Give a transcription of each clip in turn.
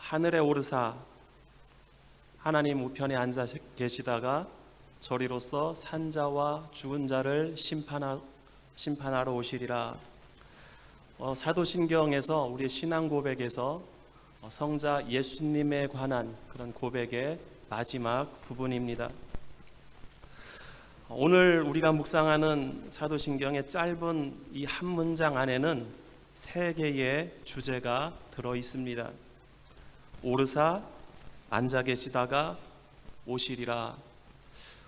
하늘에 오르사 하나님 우편에 앉아 계시다가 저리로서 산자와 죽은 자를 심판하러 오시리라. 사도신경에서 우리의 신앙 고백에서 성자 예수님에 관한 그런 고백의 마지막 부분입니다. 오늘 우리가 묵상하는 사도신경의 짧은 이 한 문장 안에는 세 개의 주제가 들어 있습니다. 오르사, 앉아 계시다가 오시리라.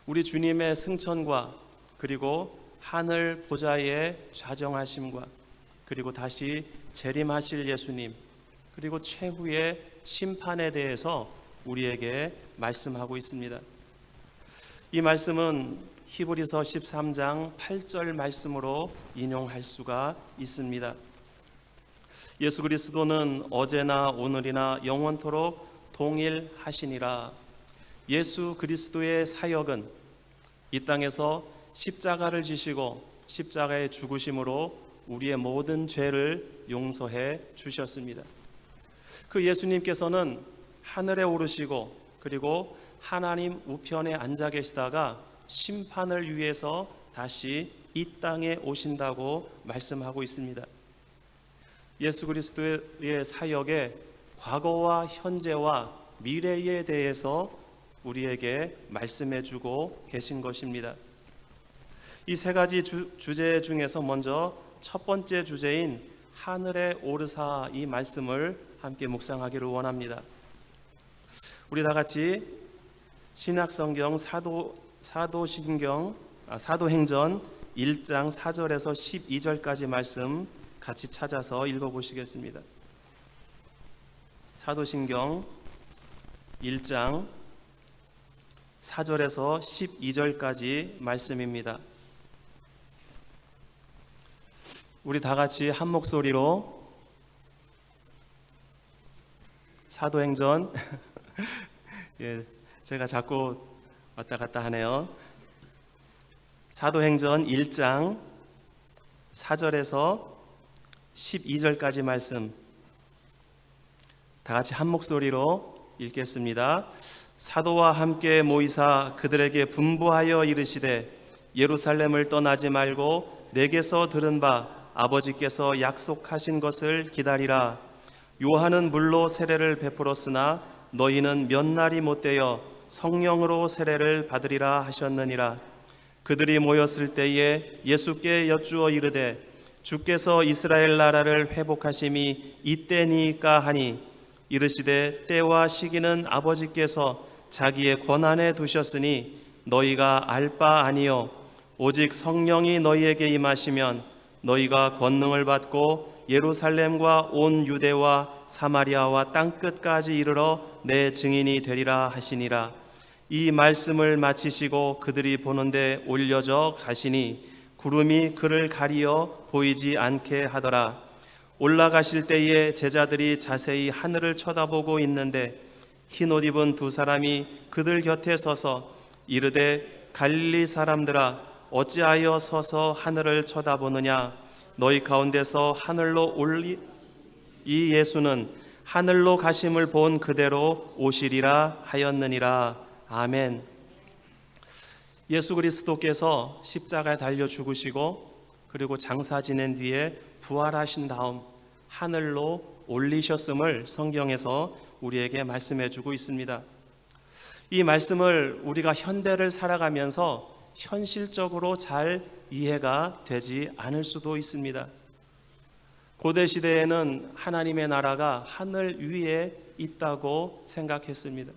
우리 주님의 승천과 그리고 하늘 보좌의 좌정하심과 그리고 다시 재림하실 예수님 그리고 최후의 심판에 대해서 우리에게 말씀하고 있습니다. 이 말씀은 히브리서 13장 8절 말씀으로 인용할 수가 있습니다. 예수 그리스도는 어제나 오늘이나 영원토록 동일하시니라. 예수 그리스도의 사역은 이 땅에서 십자가를 지시고 십자가의 죽으심으로 우리의 모든 죄를 용서해 주셨습니다. 그 예수님께서는 하늘에 오르시고 그리고 하나님 우편에 앉아 계시다가 심판을 위해서 다시 이 땅에 오신다고 말씀하고 있습니다. 예수 그리스도의 사역의 과거와 현재와 미래에 대해서 우리에게 말씀해 주고 계신 것입니다. 이 세 가지 주제 중에서 먼저 첫 번째 주제인 하늘에 오르사 이 말씀을 함께 묵상하기를 원합니다. 우리 다 같이 신약성경 사도행전 1장 4절에서 12절까지 말씀 같이 찾아서 읽어보시겠습니다. 사도신경 1장 4절에서 12절까지 말씀입니다. 우리 다 같이 한 목소리로 사도행전 제가 자꾸 왔다 갔다 하네요. 사도행전 1장 4절에서 12절까지 말씀 다 같이 한 목소리로 읽겠습니다. 사도와 함께 모이사 그들에게 분부하여 이르시되 예루살렘을 떠나지 말고 내게서 들은 바 아버지께서 약속하신 것을 기다리라. 요한은 물로 세례를 베풀었으나 너희는 몇 날이 못되어 성령으로 세례를 받으리라 하셨느니라. 그들이 모였을 때에 예수께 여쭈어 이르되 주께서 이스라엘 나라를 회복하심이 이때니까 하니 이르시되 때와 시기는 아버지께서 자기의 권한에 두셨으니 너희가 알 바 아니요 오직 성령이 너희에게 임하시면 너희가 권능을 받고 예루살렘과 온 유대와 사마리아와 땅끝까지 이르러 내 증인이 되리라 하시니라. 이 말씀을 마치시고 그들이 보는데 올려져 가시니 구름이 그를 가리어 보이지 않게 하더라. 올라가실 때에 제자들이 자세히 하늘을 쳐다보고 있는데 흰옷 입은 두 사람이 그들 곁에 서서 이르되 갈릴리 사람들아 어찌하여 서서 하늘을 쳐다보느냐. 너희 가운데서 하늘로 이 예수는 하늘로 가심을 본 그대로 오시리라 하였느니라. 아멘. 예수 그리스도께서 십자가에 달려 죽으시고 그리고 장사 지낸 뒤에 부활하신 다음 하늘로 올리셨음을 성경에서 우리에게 말씀해 주고 있습니다. 이 말씀을 우리가 현대를 살아가면서 현실적으로 잘 이해가 되지 않을 수도 있습니다. 고대 시대에는 하나님의 나라가 하늘 위에 있다고 생각했습니다.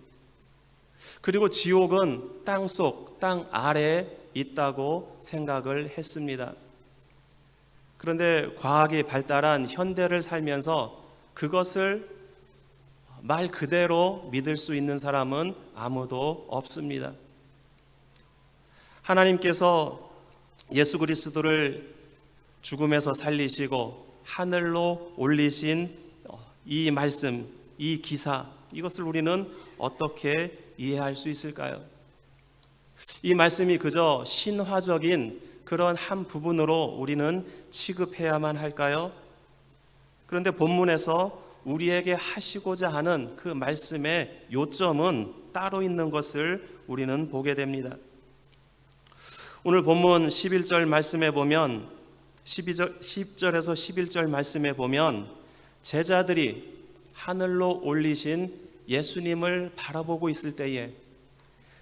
그리고 지옥은 땅속, 땅 아래에 있다고 생각을 했습니다. 그런데 과학이 발달한 현대를 살면서 그것을 말 그대로 믿을 수 있는 사람은 아무도 없습니다. 하나님께서 예수 그리스도를 죽음에서 살리시고 하늘로 올리신 이 말씀, 이 기사, 이것을 우리는 어떻게 이해할 수 있을까요? 이 말씀이 그저 신화적인 그런 한 부분으로 우리는 취급해야만 할까요? 그런데 본문에서 우리에게 하시고자 하는 그 말씀의 요점은 따로 있는 것을 우리는 보게 됩니다. 오늘 본문 11절 말씀에 보면 10절에서 11절 말씀에 보면 제자들이 하늘로 올리신 예수님을 바라보고 있을 때에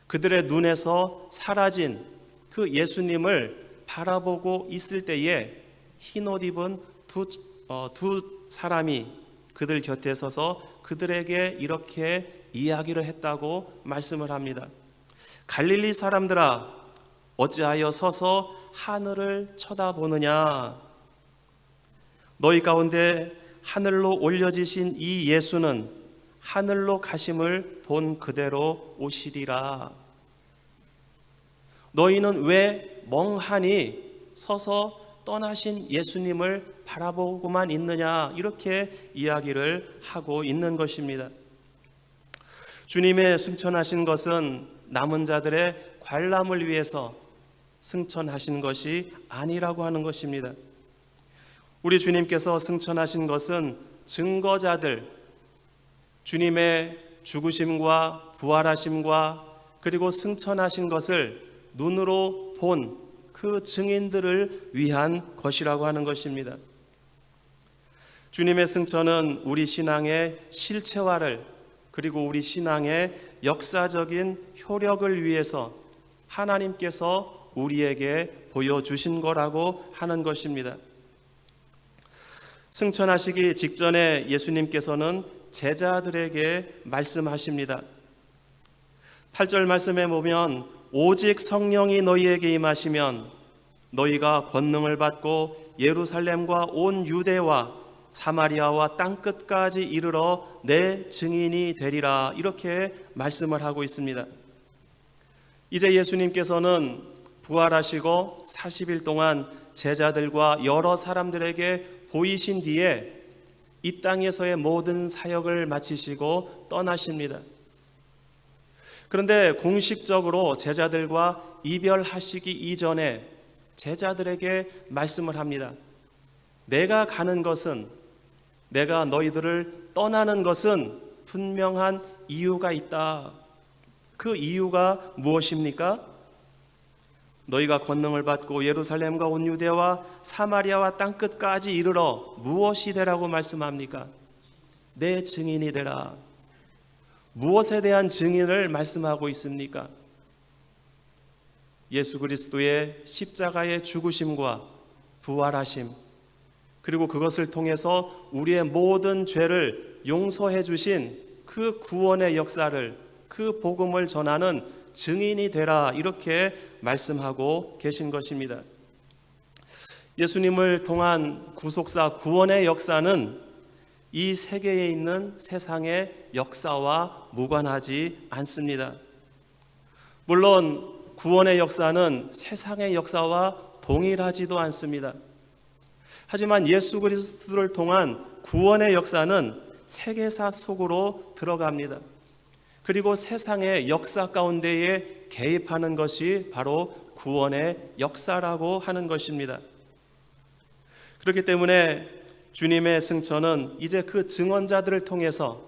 그들의 눈에서 사라진 그 예수님을 바라보고 있을 때에 흰옷 입은 두 사람이 그들 곁에 서서 그들에게 이렇게 이야기를 했다고 말씀을 합니다. 갈릴리 사람들아, 어찌하여 서서 하늘을 쳐다보느냐? 너희 가운데 하늘로 올려지신 이 예수는 하늘로 가심을 본 그대로 오시리라. 너희는 왜 멍하니 서서 떠나신 예수님을 바라보고만 있느냐? 이렇게 이야기를 하고 있는 것입니다. 주님의 승천하신 것은 남은 자들의 관람을 위해서 승천하신 것이 아니라고 하는 것입니다. 우리 주님께서 승천하신 것은 증거자들, 주님의 죽으심과 부활하심과 그리고 승천하신 것을 눈으로 본 그 증인들을 위한 것이라고 하는 것입니다. 주님의 승천은 우리 신앙의 실체화를 그리고 우리 신앙의 역사적인 효력을 위해서 하나님께서 우리에게 보여주신 거라고 하는 것입니다. 승천하시기 직전에 예수님께서는 제자들에게 말씀하십니다. 8절 말씀에 보면 오직 성령이 너희에게 임하시면 너희가 권능을 받고 예루살렘과 온 유대와 사마리아와 땅끝까지 이르러 내 증인이 되리라, 이렇게 말씀을 하고 있습니다. 이제 예수님께서는 부활하시고 40일 동안 제자들과 여러 사람들에게 보이신 뒤에 이 땅에서의 모든 사역을 마치시고 떠나십니다. 그런데 공식적으로 제자들과 이별하시기 이전에 제자들에게 말씀을 합니다. 내가 가는 것은, 내가 너희들을 떠나는 것은 분명한 이유가 있다. 그 이유가 무엇입니까? 너희가 권능을 받고 예루살렘과 온 유대와 사마리아와 땅끝까지 이르러 무엇이 되라고 말씀합니까? 내 증인이 되라. 무엇에 대한 증인을 말씀하고 있습니까? 예수 그리스도의 십자가의 죽으심과 부활하심, 그리고 그것을 통해서 우리의 모든 죄를 용서해 주신 그 구원의 역사를, 그 복음을 전하는 증인이 되라, 이렇게 말씀하고 계신 것입니다. 예수님을 통한 구속사 구원의 역사는 이 세계에 있는 세상의 역사와 무관하지 않습니다. 물론 구원의 역사는 세상의 역사와 동일하지도 않습니다. 하지만 예수 그리스도를 통한 구원의 역사는 세계사 속으로 들어갑니다. 그리고 세상의 역사 가운데에 개입하는 것이 바로 구원의 역사라고 하는 것입니다. 그렇기 때문에 주님의 승천은 이제 그 증언자들을 통해서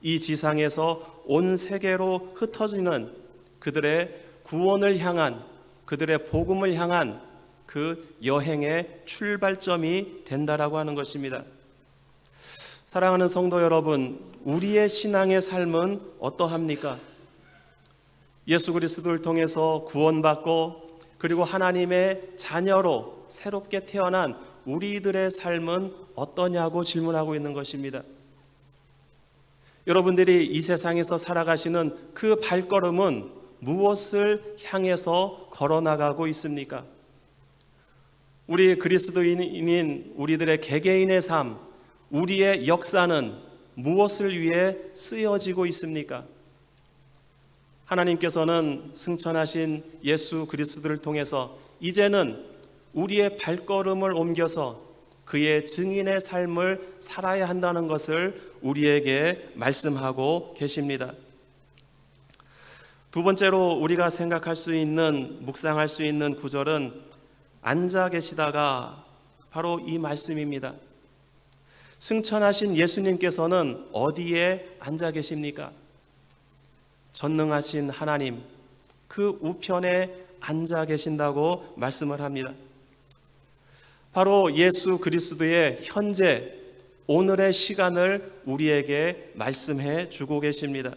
이 지상에서 온 세계로 흩어지는 그들의 구원을 향한, 그들의 복음을 향한 그 여행의 출발점이 된다라고 하는 것입니다. 사랑하는 성도 여러분, 우리의 신앙의 삶은 어떠합니까? 예수 그리스도를 통해서 구원받고 그리고 하나님의 자녀로 새롭게 태어난 우리들의 삶은 어떠냐고 질문하고 있는 것입니다. 여러분들이 이 세상에서 살아가시는 그 발걸음은 무엇을 향해서 걸어나가고 있습니까? 우리 그리스도인인 우리들의 개개인의 삶, 우리의 역사는 무엇을 위해 쓰여지고 있습니까? 하나님께서는 승천하신 예수 그리스도를 통해서 이제는 우리의 발걸음을 옮겨서 그의 증인의 삶을 살아야 한다는 것을 우리에게 말씀하고 계십니다. 두 번째로 우리가 생각할 수 있는, 묵상할 수 있는 구절은 앉아 계시다가 바로 이 말씀입니다. 승천하신 예수님께서는 어디에 앉아 계십니까? 전능하신 하나님 그 우편에 앉아 계신다고 말씀을 합니다. 바로 예수 그리스도의 현재 오늘의 시간을 우리에게 말씀해 주고 계십니다.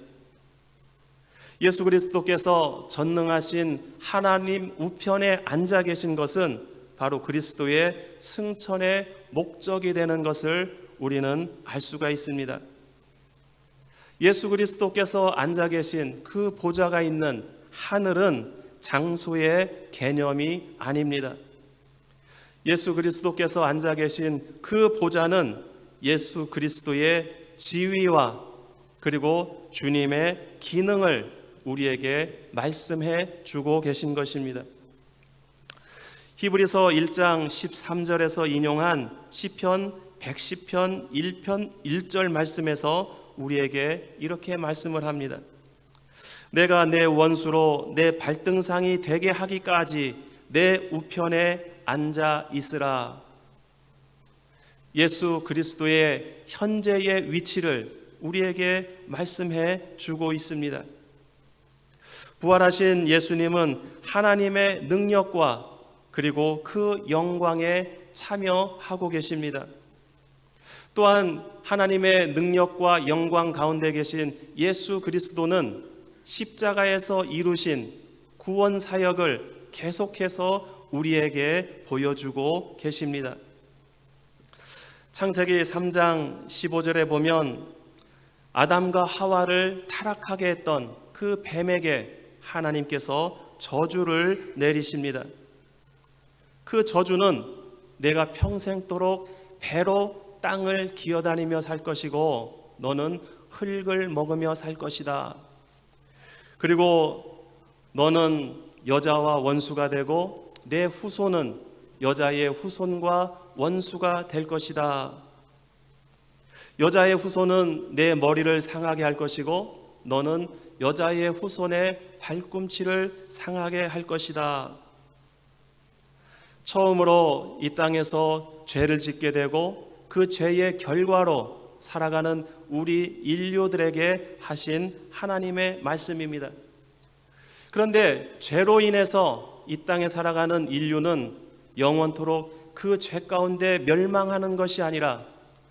예수 그리스도께서 전능하신 하나님 우편에 앉아 계신 것은 바로 그리스도의 승천의 목적이 되는 것을 우리는 알 수가 있습니다. 예수 그리스도께서 앉아 계신 그 보좌가 있는 하늘은 장소의 개념이 아닙니다. 예수 그리스도께서 앉아 계신 그 보좌는 예수 그리스도의 지위와 그리고 주님의 기능을 우리에게 말씀해 주고 계신 것입니다. 히브리서 1장 13절에서 인용한 시편 110편 1편 1절 말씀에서 우리에게 이렇게 말씀을 합니다. 내가 내 원수로 내 발등상이 되게 하기까지 내 우편에 앉아 있으라. 예수 그리스도의 현재의 위치를 우리에게 말씀해 주고 있습니다. 부활하신 예수님은 하나님의 능력과 그리고 그 영광에 참여하고 계십니다. 또한 하나님의 능력과 영광 가운데 계신 예수 그리스도는 십자가에서 이루신 구원 사역을 계속해서 우리에게 보여주고 계십니다. 창세기 3장 15절에 보면 아담과 하와를 타락하게 했던 그 뱀에게 하나님께서 저주를 내리십니다. 그 저주는 내가 평생도록 배로 땅을 기어다니며 살 것이고 너는 흙을 먹으며 살 것이다. 그리고 너는 여자와 원수가 되고 내 후손은 여자의 후손과 원수가 될 것이다. 여자의 후손은 내 머리를 상하게 할 것이고 너는 여자의 후손의 발꿈치를 상하게 할 것이다. 처음으로 이 땅에서 죄를 짓게 되고 그 죄의 결과로 살아가는 우리 인류들에게 하신 하나님의 말씀입니다. 그런데 죄로 인해서 이 땅에 살아가는 인류는 영원토록 그 죄 가운데 멸망하는 것이 아니라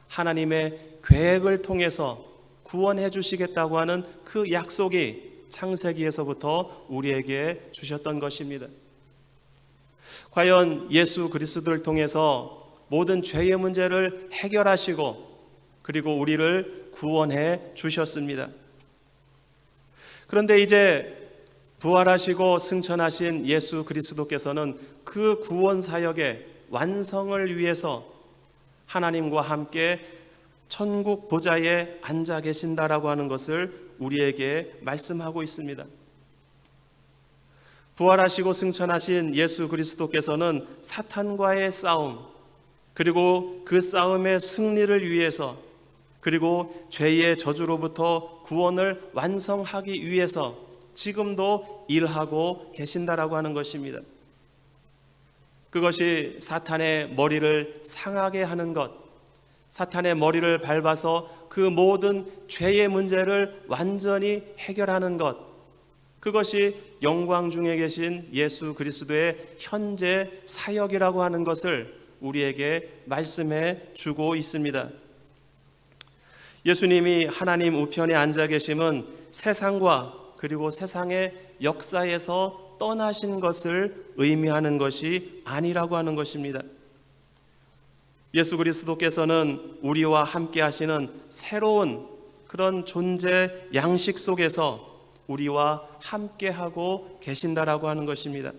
하나님의 계획을 통해서 구원해 주시겠다고 하는 그 약속이 창세기에서부터 우리에게 주셨던 것입니다. 과연 예수 그리스도를 통해서 모든 죄의 문제를 해결하시고 그리고 우리를 구원해 주셨습니다. 그런데 이제 부활하시고 승천하신 예수 그리스도께서는 그 구원 사역의 완성을 위해서 하나님과 함께 천국 보좌에 앉아 계신다라고 하는 것을 우리에게 말씀하고 있습니다. 부활하시고 승천하신 예수 그리스도께서는 사탄과의 싸움, 그리고 그 싸움의 승리를 위해서, 그리고 죄의 저주로부터 구원을 완성하기 위해서 지금도 일하고 계신다라고 하는 것입니다. 그것이 사탄의 머리를 상하게 하는 것, 사탄의 머리를 밟아서 그 모든 죄의 문제를 완전히 해결하는 것, 그것이 영광 중에 계신 예수 그리스도의 현재 사역이라고 하는 것을 우리에게 말씀해 주고 있습니다. 예수님이 하나님 우편에 앉아 계심은 세상과 그리고 세상의 역사에서 떠나신 것을 의미하는 것이 아니라고 하는 것입니다. 예수 그리스도께서는 우리와 함께 하시는 새로운 그런 존재 양식 속에서 우리와 함께하고 계신다라고 하는 것입니다.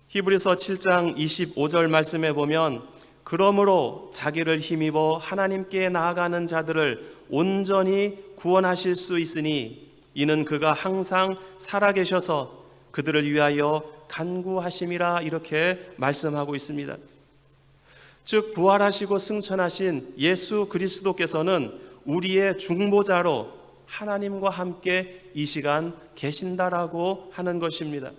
히브리서 7장 25절 말씀에 보면 그러므로 자기를 힘입어 하나님께 나아가는 자들을 온전히 구원하실 수 있으니 이는 그가 항상 살아계셔서 그들을 위하여 간구하심이라 이렇게 말씀하고 있습니다. 즉 부활하시고 승천하신 예수 그리스도께서는 우리의 중보자로 하나님과 함께 이 시간 계신다라고 하는 것입니다.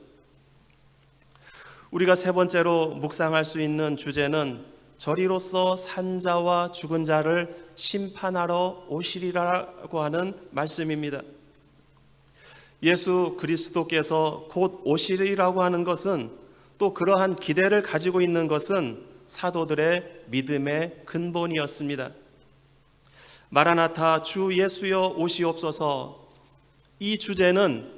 우리가 세 번째로 묵상할 수 있는 주제는 저리로서 산 자와 죽은 자를 심판하러 오시리라고 하는 말씀입니다. 예수 그리스도께서 곧 오시리라고 하는 것은, 또 그러한 기대를 가지고 있는 것은 사도들의 믿음의 근본이었습니다. 마라나타 주 예수여 오시옵소서, 이 주제는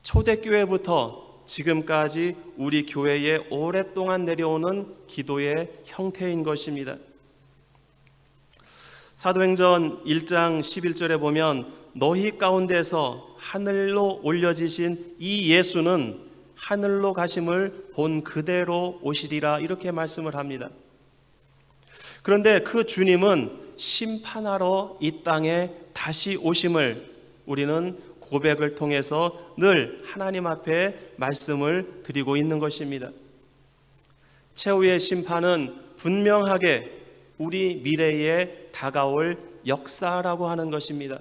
초대교회부터 지금까지 우리 교회에 오랫동안 내려오는 기도의 형태인 것입니다. 사도행전 1장 11절에 보면 너희 가운데서 하늘로 올려지신 이 예수는 하늘로 가심을 본 그대로 오시리라, 이렇게 말씀을 합니다. 그런데 그 주님은 심판하러 이 땅에 다시 오심을 우리는 고백을 통해서 늘 하나님 앞에 말씀을 드리고 있는 것입니다. 최후의 심판은 분명하게 우리 미래에 다가올 역사라고 하는 것입니다.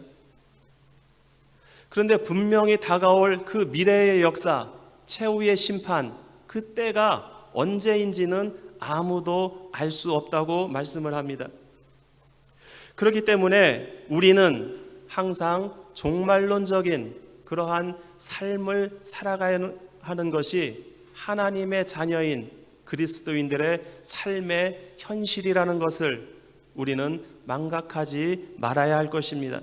그런데 분명히 다가올 그 미래의 역사, 최후의 심판, 그 때가 언제인지는 아무도 알 수 없다고 말씀을 합니다. 그렇기 때문에 우리는 항상 종말론적인 그러한 삶을 살아가야 하는 것이 하나님의 자녀인 그리스도인들의 삶의 현실이라는 것을 우리는 망각하지 말아야 할 것입니다.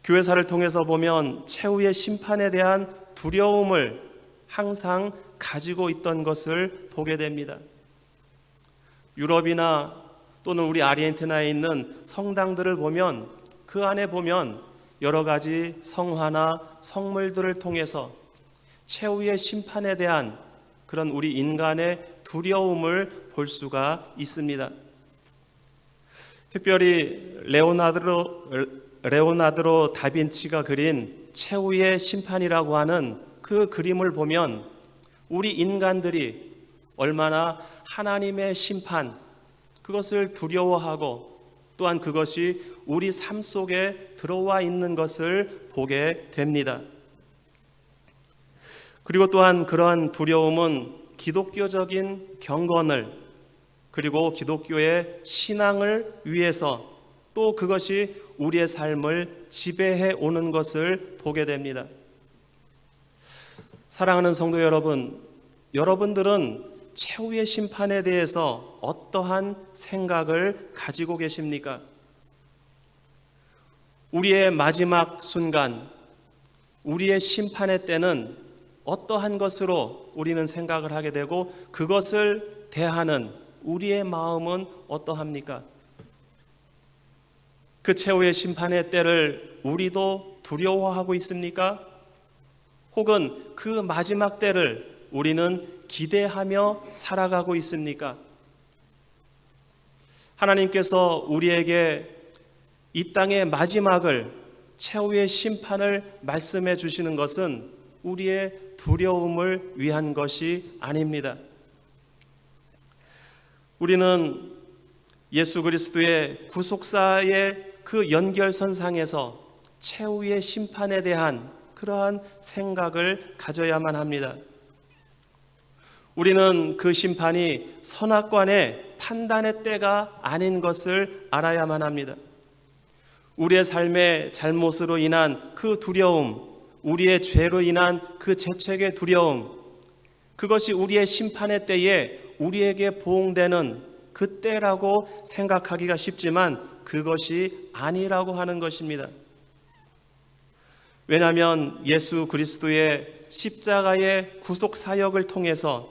교회사를 통해서 보면 최후의 심판에 대한 두려움을 항상 가지고 있던 것을 보게 됩니다. 유럽이나 또는 우리 아르헨티나에 있는 성당들을 보면 그 안에 보면 여러 가지 성화나 성물들을 통해서 최후의 심판에 대한 그런 우리 인간의 두려움을 볼 수가 있습니다. 특별히 레오나르도 다빈치가 그린 최후의 심판이라고 하는 그 그림을 보면 우리 인간들이 얼마나 하나님의 심판, 그것을 두려워하고 또한 그것이 우리 삶 속에 들어와 있는 것을 보게 됩니다. 그리고 또한 그러한 두려움은 기독교적인 경건을, 그리고 기독교의 신앙을 위해서 또 그것이 우리의 삶을 지배해 오는 것을 보게 됩니다. 사랑하는 성도 여러분, 여러분들은 최후의 심판에 대해서 어떠한 생각을 가지고 계십니까? 우리의 마지막 순간, 우리의 심판의 때는 어떠한 것으로 우리는 생각을 하게 되고 그것을 대하는 우리의 마음은 어떠합니까? 그 최후의 심판의 때를 우리도 두려워하고 있습니까? 혹은 그 마지막 때를 우리는 기대하며 살아가고 있습니까? 하나님께서 우리에게 이 땅의 마지막을, 최후의 심판을 말씀해 주시는 것은 우리의 두려움을 위한 것이 아닙니다. 우리는 예수 그리스도의 구속사의 그 연결선상에서 최후의 심판에 대한 그러한 생각을 가져야만 합니다. 우리는 그 심판이 선악관의 판단의 때가 아닌 것을 알아야만 합니다. 우리의 삶의 잘못으로 인한 그 두려움, 우리의 죄로 인한 그 재책의 두려움, 그것이 우리의 심판의 때에 우리에게 보응되는 그 때라고 생각하기가 쉽지만 그것이 아니라고 하는 것입니다. 왜냐하면 예수 그리스도의 십자가의 구속 사역을 통해서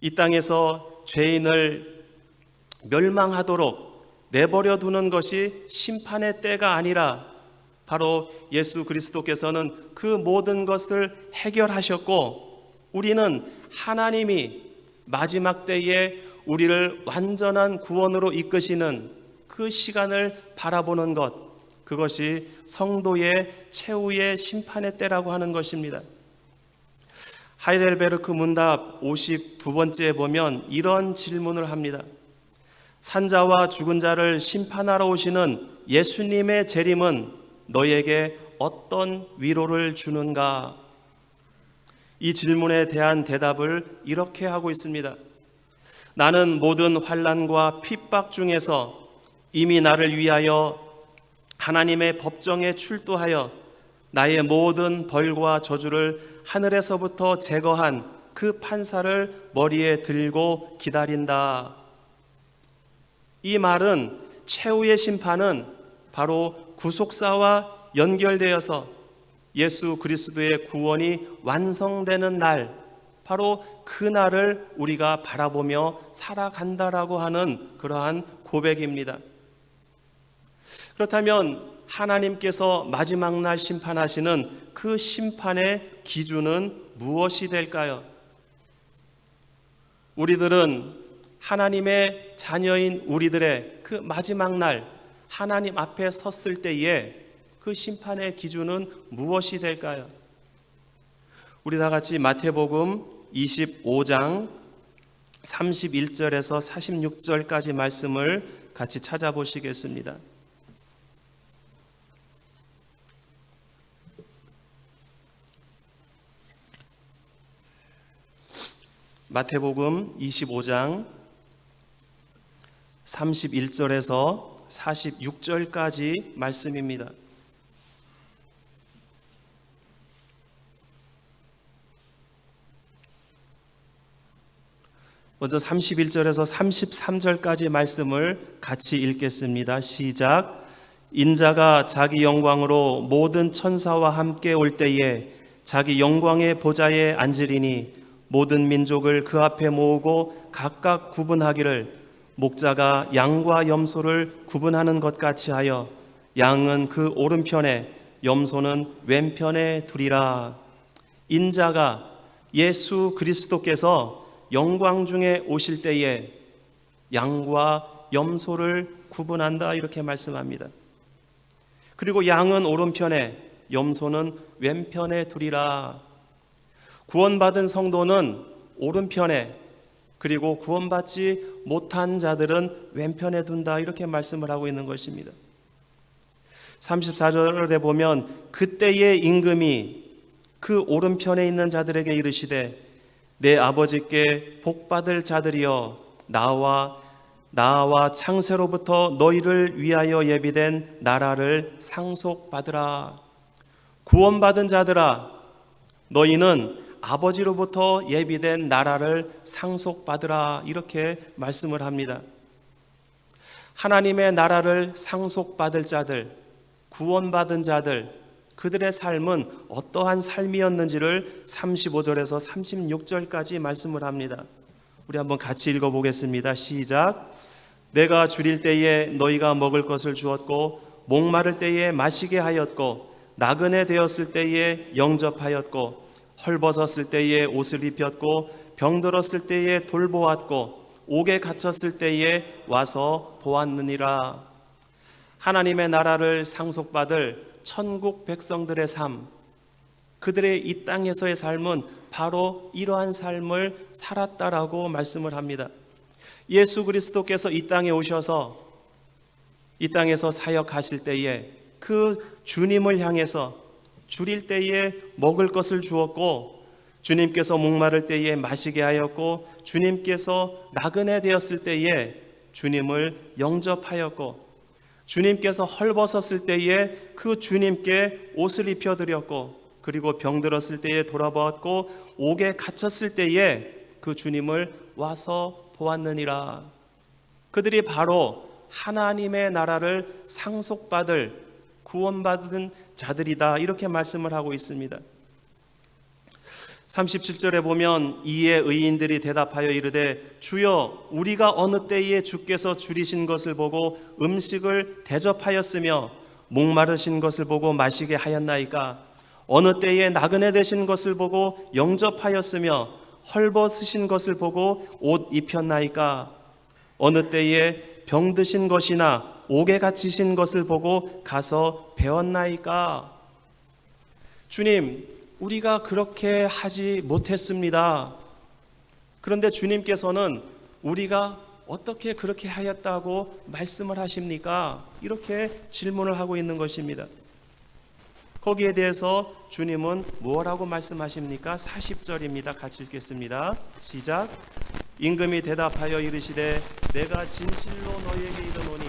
이 땅에서 죄인을 멸망하도록 내버려 두는 것이 심판의 때가 아니라 바로 예수 그리스도께서는 그 모든 것을 해결하셨고 우리는 하나님이 마지막 때에 우리를 완전한 구원으로 이끄시는 그 시간을 바라보는 것, 그것이 성도의 최후의 심판의 때라고 하는 것입니다. 하이델베르크 문답 52번째에 보면 이런 질문을 합니다. 산자와 죽은 자를 심판하러 오시는 예수님의 재림은 너에게 어떤 위로를 주는가? 이 질문에 대한 대답을 이렇게 하고 있습니다. 나는 모든 환난과 핍박 중에서 이미 나를 위하여 하나님의 법정에 출두하여 나의 모든 벌과 저주를 하늘에서부터 제거한 그 판사를 머리에 들고 기다린다. 이 말은 최후의 심판은 바로 구속사와 연결되어서 예수 그리스도의 구원이 완성되는 날, 바로 그 날을 우리가 바라보며 살아간다라고 하는 그러한 고백입니다. 그렇다면 하나님께서 마지막 날 심판하시는 그 심판의 기준은 무엇이 될까요? 우리들은 하나님의 자녀인 우리들의 그 마지막 날 하나님 앞에 섰을 때에 그 심판의 기준은 무엇이 될까요? 우리 다 같이 마태복음 25장 31절에서 46절까지 말씀을 같이 찾아보시겠습니다. 마태복음 25장 31절에서 46절까지 말씀입니다. 먼저 31절에서 33절까지 말씀을 같이 읽겠습니다. 시작. 인자가 자기 영광으로 모든 천사와 함께 올 때에 자기 영광의 보좌에 앉으리니 모든 민족을 그 앞에 모으고 각각 구분하기를 목자가 양과 염소를 구분하는 것 같이 하여 양은 그 오른편에 염소는 왼편에 두리라. 인자가 예수 그리스도께서 영광 중에 오실 때에 양과 염소를 구분한다 이렇게 말씀합니다. 그리고 양은 오른편에 염소는 왼편에 두리라. 구원받은 성도는 오른편에, 그리고 구원받지 못한 자들은 왼편에 둔다 이렇게 말씀을 하고 있는 것입니다. 34절에 보면 그때의 임금이 그 오른편에 있는 자들에게 이르시되 내 아버지께 복받을 자들이여 나와 창세로부터 너희를 위하여 예비된 나라를 상속받으라. 구원받은 자들아, 너희는 아버지로부터 예비된 나라를 상속받으라 이렇게 말씀을 합니다. 하나님의 나라를 상속받을 자들, 구원받은 자들, 그들의 삶은 어떠한 삶이었는지를 35절에서 36절까지 말씀을 합니다. 우리 한번 같이 읽어보겠습니다. 시작. 내가 줄일 때에 너희가 먹을 것을 주었고 목마를 때에 마시게 하였고 나그네 되었을 때에 영접하였고 헐벗었을 때에 옷을 입혔고 병들었을 때에 돌보았고 옥에 갇혔을 때에 와서 보았느니라. 하나님의 나라를 상속받을 천국 백성들의 삶, 그들의 이 땅에서의 삶은 바로 이러한 삶을 살았다라고 말씀을 합니다. 예수 그리스도께서 이 땅에 오셔서 이 땅에서 사역하실 때에 그 주님을 향해서 줄일 때에 먹을 것을 주었고 주님께서 목마를 때에 마시게 하였고 주님께서 나그네 되었을 때에 주님을 영접하였고 주님께서 헐벗었을 때에 그 주님께 옷을 입혀드렸고 그리고 병들었을 때에 돌아보았고 옥에 갇혔을 때에 그 주님을 와서 보았느니라. 그들이 바로 하나님의 나라를 상속받을 구원받은 자들이다 이렇게 말씀을 하고 있습니다. 37절에 보면 이에 의인들이 대답하여 이르되 주여 우리가 어느 때에 주께서 줄이신 것을 보고 음식을 대접하였으며 목마르신 것을 보고 마시게 하였나이까? 어느 때에 나그네 되신 것을 보고 영접하였으며 헐벗으신 것을 보고 옷 입혔나이까? 어느 때에 병드신 것이나 옥에 갇히신 것을 보고 가서 배웠나이까? 주님, 우리가 그렇게 하지 못했습니다. 그런데 주님께서는 우리가 어떻게 그렇게 하였다고 말씀을 하십니까? 이렇게 질문을 하고 있는 것입니다. 거기에 대해서 주님은 뭐라고 말씀하십니까? 40절입니다. 같이 읽겠습니다. 시작. 임금이 대답하여 이르시되 내가 진실로 너희에게 이르노니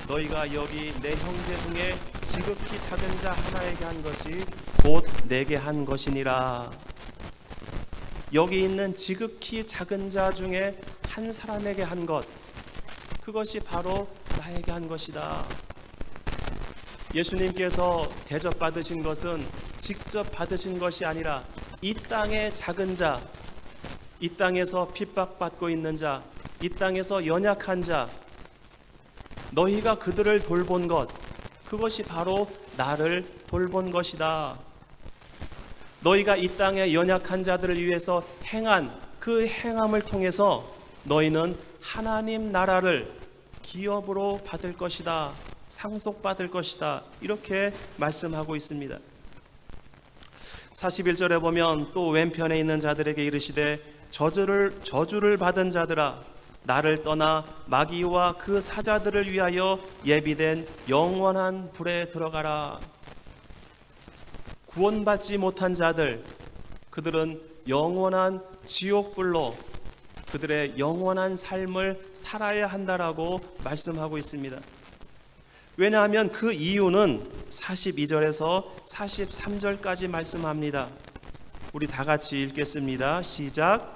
너희가 여기 내 형제 중에 지극히 작은 자 하나에게 한 것이 곧 내게 한 것이니라. 여기 있는 지극히 작은 자 중에 한 사람에게 한 것, 그것이 바로 나에게 한 것이다. 예수님께서 대접받으신 것은 직접 받으신 것이 아니라 이 땅의 작은 자, 이 땅에서 핍박받고 있는 자, 이 땅에서 연약한 자, 너희가 그들을 돌본 것, 그것이 바로 나를 돌본 것이다. 너희가 이 땅의 연약한 자들을 위해서 행한 그 행함을 통해서 너희는 하나님 나라를 기업으로 받을 것이다, 상속받을 것이다, 이렇게 말씀하고 있습니다. 41절에 보면 또 왼편에 있는 자들에게 이르시되 저주를 받은 자들아, 나를 떠나 마귀와 그 사자들을 위하여 예비된 영원한 불에 들어가라. 구원받지 못한 자들, 그들은 영원한 지옥불로 그들의 영원한 삶을 살아야 한다라고 말씀하고 있습니다. 왜냐하면 그 이유는 42절에서 43절까지 말씀합니다. 우리 다 같이 읽겠습니다. 시작.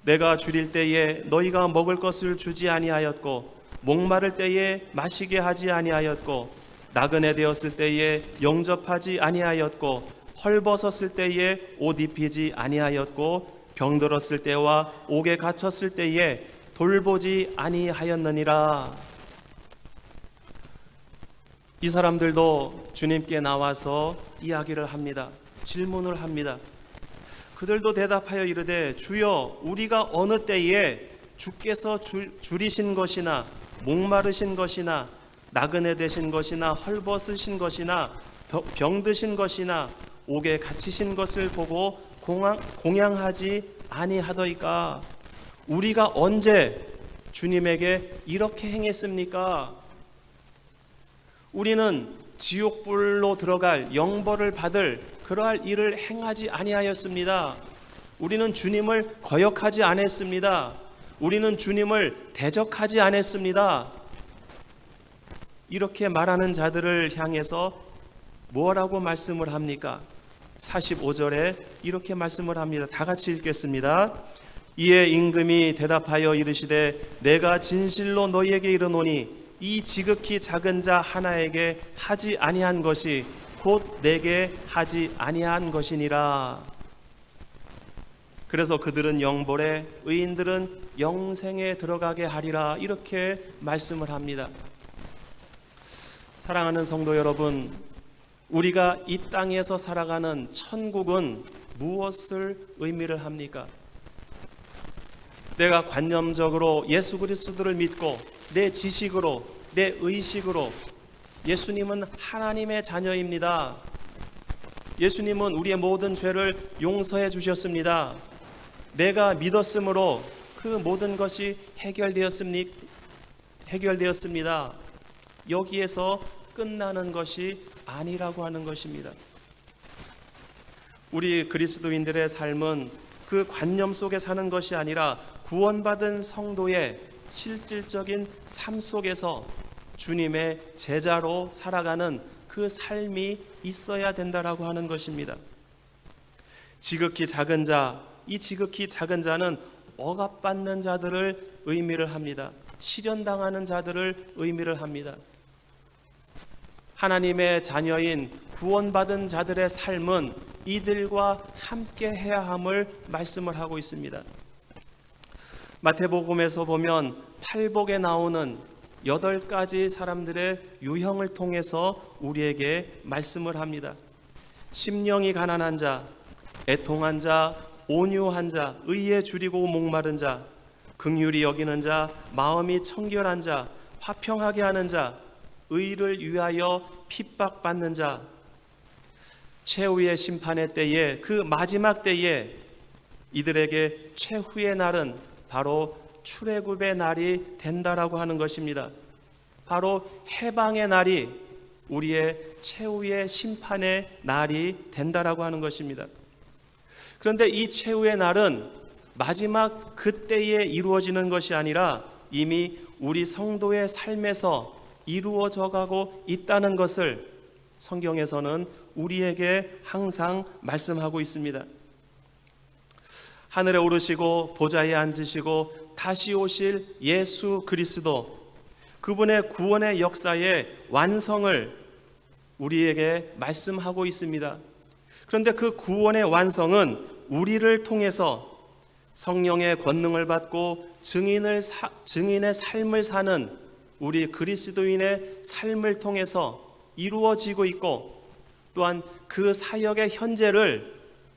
내가 줄일 때에 너희가 먹을 것을 주지 아니하였고 목마를 때에 마시게 하지 아니하였고 나그네 되었을 때에 영접하지 아니하였고 헐벗었을 때에 옷 입히지 아니하였고 병들었을 때와 옥에 갇혔을 때에 돌보지 아니하였느니라. 이 사람들도 주님께 나와서 이야기를 합니다. 질문을 합니다. 그들도 대답하여 이르되 주여, 우리가 어느 때에 주께서 줄이신 것이나 목마르신 것이나 나그네 되신 것이나 헐벗으신 것이나 병드신 것이나 옥에 갇히신 것을 보고 공양하지 아니하더이까? 우리가 언제 주님에게 이렇게 행했습니까? 우리는 지옥불로 들어갈 영벌을 받을 그러할 일을 행하지 아니하였습니다. 우리는 주님을 거역하지 않았습니다. 우리는 주님을 대적하지 않았습니다. 이렇게 말하는 자들을 향해서 뭐라고 말씀을 합니까? 45절에 이렇게 말씀을 합니다. 다 같이 읽겠습니다. 이에 임금이 대답하여 이르시되 내가 진실로 너희에게 이르노니 이 지극히 작은 자 하나에게 하지 아니한 것이 곧 내게 하지 아니한 것이니라. 그래서 그들은 영벌에, 의인들은 영생에 들어가게 하리라, 이렇게 말씀을 합니다. 사랑하는 성도 여러분, 우리가 이 땅에서 살아가는 천국은 무엇을 의미를 합니까? 내가 관념적으로 예수 그리스도를 믿고 내 지식으로, 내 의식으로 예수님은 하나님의 자녀입니다. 예수님은 우리의 모든 죄를 용서해 주셨습니다. 내가 믿었으므로 그 모든 것이 해결되었습니다. 여기에서 끝나는 것이 아니라고 하는 것입니다. 우리 그리스도인들의 삶은 그 관념 속에 사는 것이 아니라 구원받은 성도의 실질적인 삶 속에서 주님의 제자로 살아가는 그 삶이 있어야 된다라고 하는 것입니다. 지극히 작은 자, 이 지극히 작은 자는 억압받는 자들을 의미를 합니다. 시련당하는 자들을 의미를 합니다. 하나님의 자녀인 구원받은 자들의 삶은 이들과 함께 해야 함을 말씀을 하고 있습니다. 마태복음에서 보면 팔복에 나오는 8가지 사람들의 유형을 통해서 우리에게 말씀을 합니다. 심령이 가난한 자, 애통한 자, 온유한 자, 의에 줄이고 목마른 자, 긍휼히 여기는 자, 마음이 청결한 자, 화평하게 하는 자, 의를 위하여 핍박받는 자. 최후의 심판의 때에, 그 마지막 때에 이들에게 최후의 날은 바로 출애굽의 날이 된다라고 하는 것입니다. 바로 해방의 날이 우리의 최후의 심판의 날이 된다라고 하는 것입니다. 그런데 이 최후의 날은 마지막 그때에 이루어지는 것이 아니라 이미 우리 성도의 삶에서 이루어져 가고 있다는 것을 성경에서는 우리에게 항상 말씀하고 있습니다. 하늘에 오르시고 보좌에 앉으시고 다시 오실 예수 그리스도, 그분의 구원의 역사의 완성을 우리에게 말씀하고 있습니다. 그런데 그 구원의 완성은 우리를 통해서 성령의 권능을 받고 증인의 삶을 사는 우리 그리스도인의 삶을 통해서 이루어지고 있고, 또한 그 사역의 현재를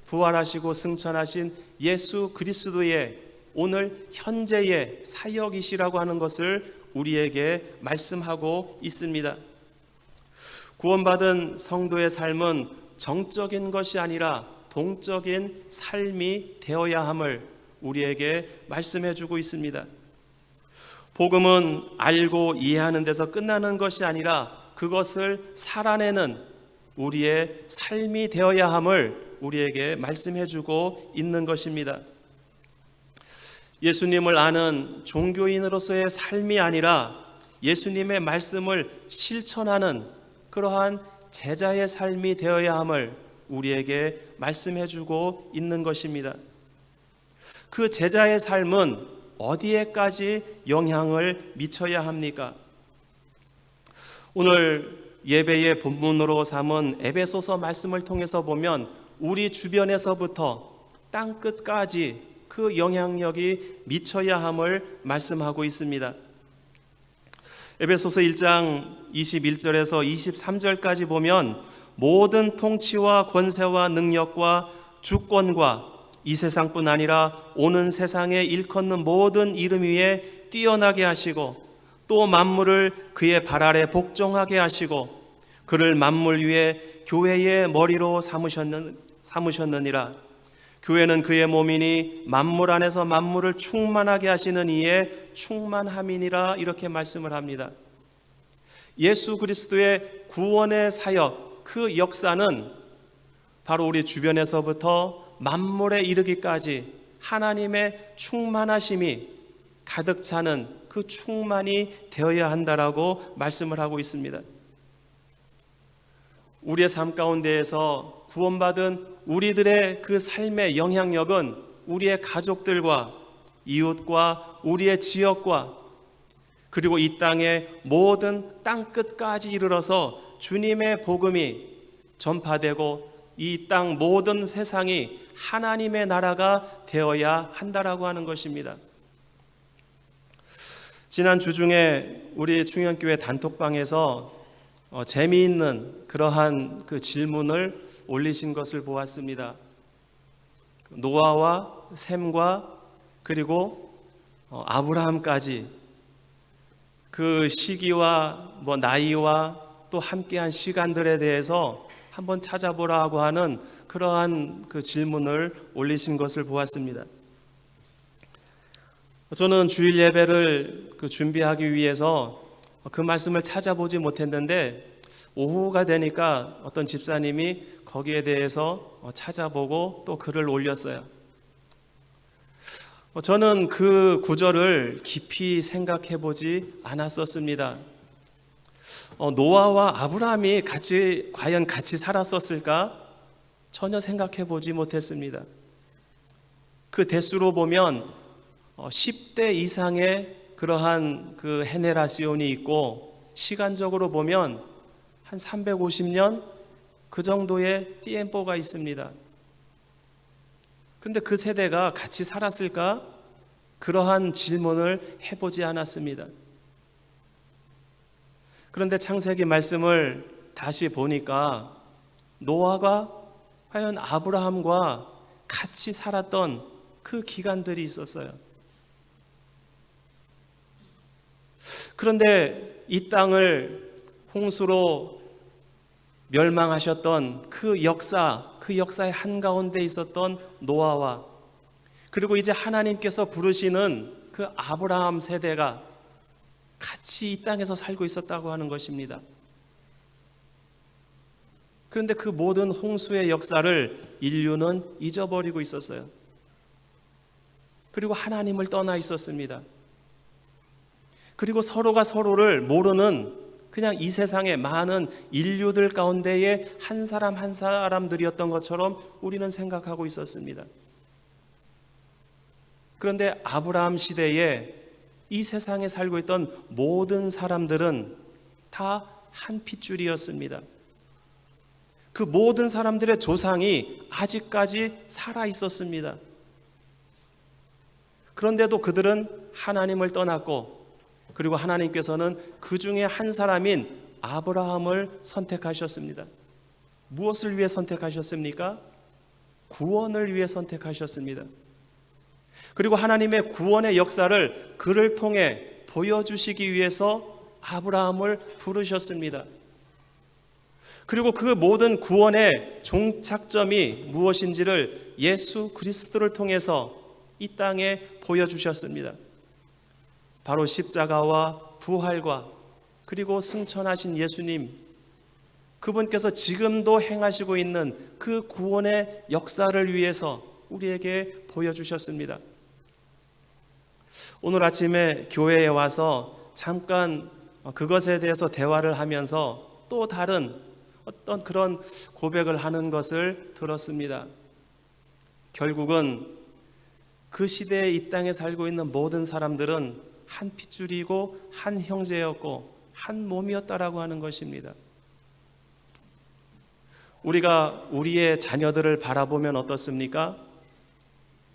부활하시고 승천하신 예수 그리스도의 오늘 현재의 사역이시라고 하는 것을 우리에게 말씀하고 있습니다. 구원받은 성도의 삶은 정적인 것이 아니라 동적인 삶이 되어야 함을 우리에게 말씀해 주고 있습니다. 복음은 알고 이해하는 데서 끝나는 것이 아니라 그것을 살아내는 우리의 삶이 되어야 함을 우리에게 말씀해 주고 있는 것입니다. 예수님을 아는 종교인으로서의 삶이 아니라 예수님의 말씀을 실천하는 그러한 제자의 삶이 되어야 함을 우리에게 말씀해 주고 있는 것입니다. 그 제자의 삶은 어디에까지 영향을 미쳐야 합니까? 오늘 예배의 본문으로 삼은 에베소서 말씀을 통해서 보면 우리 주변에서부터 땅끝까지 그 영향력이 미쳐야 함을 말씀하고 있습니다. 에베소서 1장 21절에서 23절까지 보면 모든 통치와 권세와 능력과 주권과 이 세상뿐 아니라 오는 세상에 일컫는 모든 이름 위에 뛰어나게 하시고 또 만물을 그의 발 아래 복종하게 하시고 그를 만물 위에 교회의 머리로 삼으셨느니라. 교회는 그의 몸이니 만물 안에서 만물을 충만하게 하시는 이의 충만함이니라. 이렇게 말씀을 합니다. 예수 그리스도의 구원의 사역, 그 역사는 바로 우리 주변에서부터 만물에 이르기까지 하나님의 충만하심이 가득 차는 그 충만이 되어야 한다라고 말씀을 하고 있습니다. 우리의 삶 가운데에서 구원받은 우리들의 그 삶의 영향력은 우리의 가족들과 이웃과 우리의 지역과 그리고 이 땅의 모든 땅끝까지 이르러서 주님의 복음이 전파되고 이 땅 모든 세상이 하나님의 나라가 되어야 한다라고 하는 것입니다. 지난 주 중에 우리 충현교회 단톡방에서 재미있는 그러한 그 질문을 올리신 것을 보았습니다. 노아와 셈과 그리고 아브라함까지 그 시기와 나이와 또 함께한 시간들에 대해서 한번 찾아보라고 하는 그러한 그 질문을 올리신 것을 보았습니다. 저는 주일 예배를 준비하기 위해서 그 말씀을 찾아보지 못했는데 오후가 되니까 어떤 집사님이 거기에 대해서 찾아보고 또 글을 올렸어요. 저는 그 구절을 깊이 생각해 보지 않았었습니다. 노아와 아브라함이 과연 같이 살았었을까? 전혀 생각해 보지 못했습니다. 그 대수로 보면 10대 이상의 그러한 그 헤네라시온이 있고 시간적으로 보면 한 350년 그 정도의 띠엠뽀가 있습니다. 그런데 그 세대가 같이 살았을까? 그러한 질문을 해보지 않았습니다. 그런데 창세기 말씀을 다시 보니까 노아가 과연 아브라함과 같이 살았던 그 기간들이 있었어요. 그런데 이 땅을 홍수로 멸망하셨던 그 역사의 한가운데 있었던 노아와 그리고 이제 하나님께서 부르시는 그 아브라함 세대가 같이 이 땅에서 살고 있었다고 하는 것입니다. 그런데 그 모든 홍수의 역사를 인류는 잊어버리고 있었어요. 그리고 하나님을 떠나 있었습니다. 그리고 서로가 서로를 모르는 그냥 이 세상의 많은 인류들 가운데의 한 사람 한 사람들이었던 것처럼 우리는 생각하고 있었습니다. 그런데 아브라함 시대에 이 세상에 살고 있던 모든 사람들은 다 한 핏줄이었습니다. 그 모든 사람들의 조상이 아직까지 살아 있었습니다. 그런데도 그들은 하나님을 떠났고, 그리고 하나님께서는 그 중에 한 사람인 아브라함을 선택하셨습니다. 무엇을 위해 선택하셨습니까? 구원을 위해 선택하셨습니다. 그리고 하나님의 구원의 역사를 그를 통해 보여주시기 위해서 아브라함을 부르셨습니다. 그리고 그 모든 구원의 종착점이 무엇인지를 예수 그리스도를 통해서 이 땅에 보여주셨습니다. 바로 십자가와 부활과 그리고 승천하신 예수님, 그분께서 지금도 행하시고 있는 그 구원의 역사를 위해서 우리에게 보여주셨습니다. 오늘 아침에 교회에 와서 잠깐 그것에 대해서 대화를 하면서 또 다른 어떤 그런 고백을 하는 것을 들었습니다. 결국은 그 시대에 이 땅에 살고 있는 모든 사람들은 한 핏줄이고 한 형제였고 한 몸이었다라고 하는 것입니다. 우리가 우리의 자녀들을 바라보면 어떻습니까?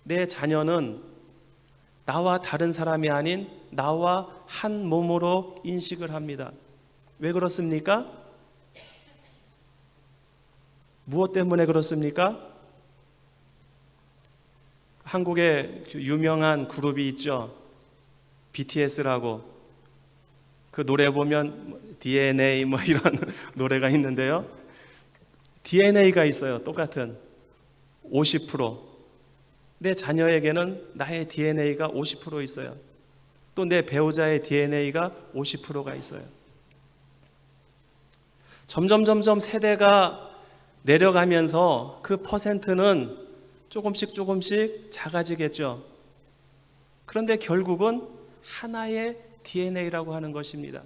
내 자녀는 나와 다른 사람이 아닌 나와 한 몸으로 인식을 합니다. 왜 그렇습니까? 무엇 때문에 그렇습니까? 한국에 유명한 그룹이 있죠. BTS라고. 그 노래 보면 DNA 뭐 이런 노래가 있는데요. DNA가 있어요. 똑같은 50%. 내 자녀에게는 나의 DNA가 50% 있어요. 또 내 배우자의 DNA가 50%가 있어요. 점점 세대가 내려가면서 그 퍼센트는 조금씩 작아지겠죠. 그런데 결국은 하나의 DNA라고 하는 것입니다.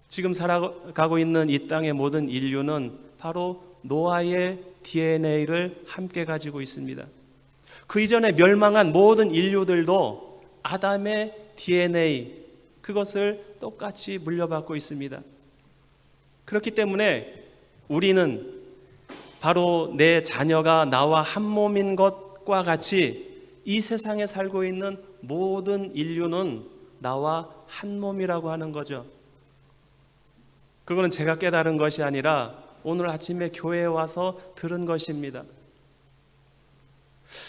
지금 살아가고 있는 이 땅의 모든 인류는 바로 노아의 DNA를 함께 가지고 있습니다. 그 이전에 멸망한 모든 인류들도 아담의 DNA, 그것을 똑같이 물려받고 있습니다. 그렇기 때문에 우리는 바로 내 자녀가 나와 한 몸인 것과 같이 이 세상에 살고 있는 모든 인류는 나와 한 몸이라고 하는 거죠. 그거는 제가 깨달은 것이 아니라 오늘 아침에 교회에 와서 들은 것입니다.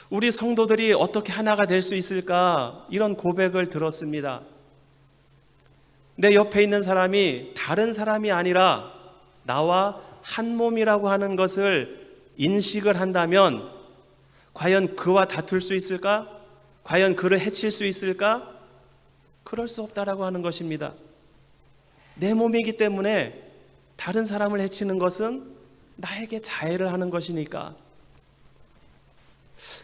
우리 성도들이 어떻게 하나가 될 수 있을까? 이런 고백을 들었습니다. 내 옆에 있는 사람이 다른 사람이 아니라 나와 한 몸이라고 하는 것을 인식을 한다면 과연 그와 다툴 수 있을까? 과연 그를 해칠 수 있을까? 그럴 수 없다라고 하는 것입니다. 내 몸이기 때문에 다른 사람을 해치는 것은 나에게 자해를 하는 것이니까.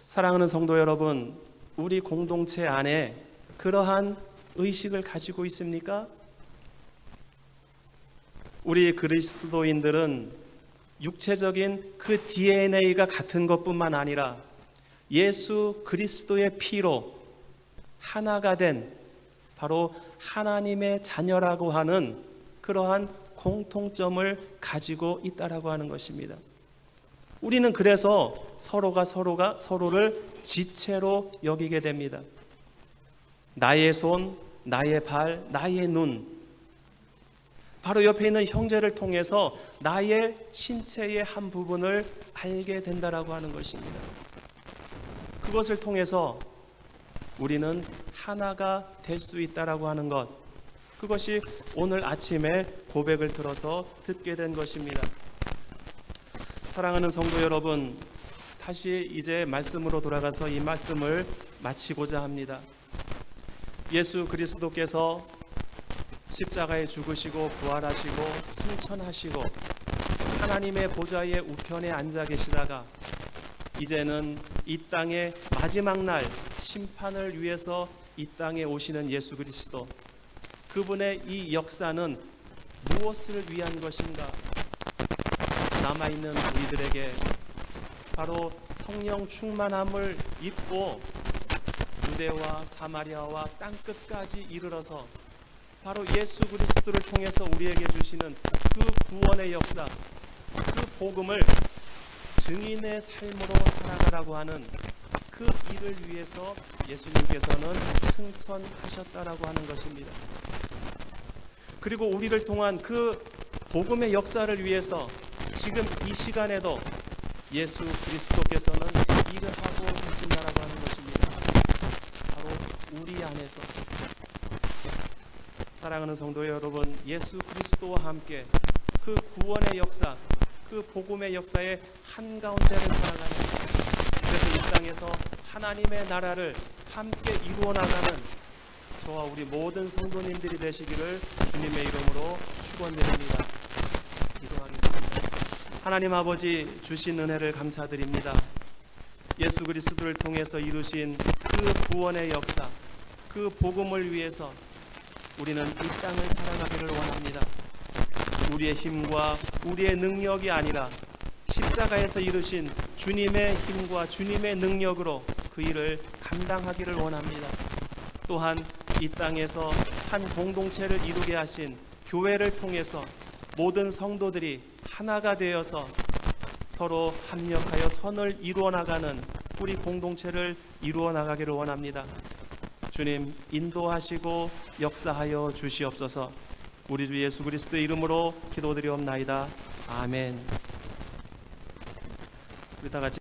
사랑하는 성도 여러분, 우리 공동체 안에 그러한 의식을 가지고 있습니까? 우리 그리스도인들은 육체적인 그 DNA가 같은 것뿐만 아니라 예수 그리스도의 피로 하나가 된 바로 하나님의 자녀라고 하는 그러한 공통점을 가지고 있다라고 하는 것입니다. 우리는 그래서 서로가 서로를 지체로 여기게 됩니다. 나의 손, 나의 발, 나의 눈, 바로 옆에 있는 형제를 통해서 나의 신체의 한 부분을 알게 된다라고 하는 것입니다. 그것을 통해서 우리는 하나가 될 수 있다라고 하는 것, 그것이 오늘 아침에 고백을 들어서 듣게 된 것입니다. 사랑하는 성도 여러분, 다시 이제 말씀으로 돌아가서 이 말씀을 마치고자 합니다. 예수 그리스도께서 십자가에 죽으시고 부활하시고 승천하시고 하나님의 보좌의 우편에 앉아 계시다가 이제는 이 땅의 마지막 날 심판을 위해서 이 땅에 오시는 예수 그리스도, 그분의 이 역사는 무엇을 위한 것인가? 남아있는 우리들에게 바로 성령 충만함을 입고 유대와 사마리아와 땅끝까지 이르러서 바로 예수 그리스도를 통해서 우리에게 주시는 그 구원의 역사, 그 복음을 증인의 삶으로 살아가라고 하는 그 일을 위해서 예수님께서는 승천하셨다라고 하는 것입니다. 그리고 우리를 통한 그 복음의 역사를 위해서 지금 이 시간에도 예수 그리스도께서는 일을 하고 계신다라고 하는 것입니다. 바로 우리 안에서. 사랑하는 성도 여러분, 예수 그리스도와 함께 그 구원의 역사, 그 복음의 역사의 한가운데를 살아가는, 그래서 이 땅에서 하나님의 나라를 함께 이루어 나가는 저와 우리 모든 성도님들이 되시기를 주님의 이름으로 축원드립니다. 기도하겠습니다. 하나님 아버지, 주신 은혜를 감사드립니다. 예수 그리스도를 통해서 이루신 그 구원의 역사, 그 복음을 위해서 우리는 이 땅을 살아가기를 원합니다. 우리의 힘과 우리의 능력이 아니라 십자가에서 이루신 주님의 힘과 주님의 능력으로 그 일을 감당하기를 원합니다. 또한 이 땅에서 한 공동체를 이루게 하신 교회를 통해서 모든 성도들이 하나가 되어서 서로 합력하여 선을 이루어 나가는 우리 공동체를 이루어 나가기를 원합니다. 주님, 인도하시고 역사하여 주시옵소서. 우리 주 예수 그리스도의 이름으로 기도드리옵나이다. 아멘. 우리 다 같이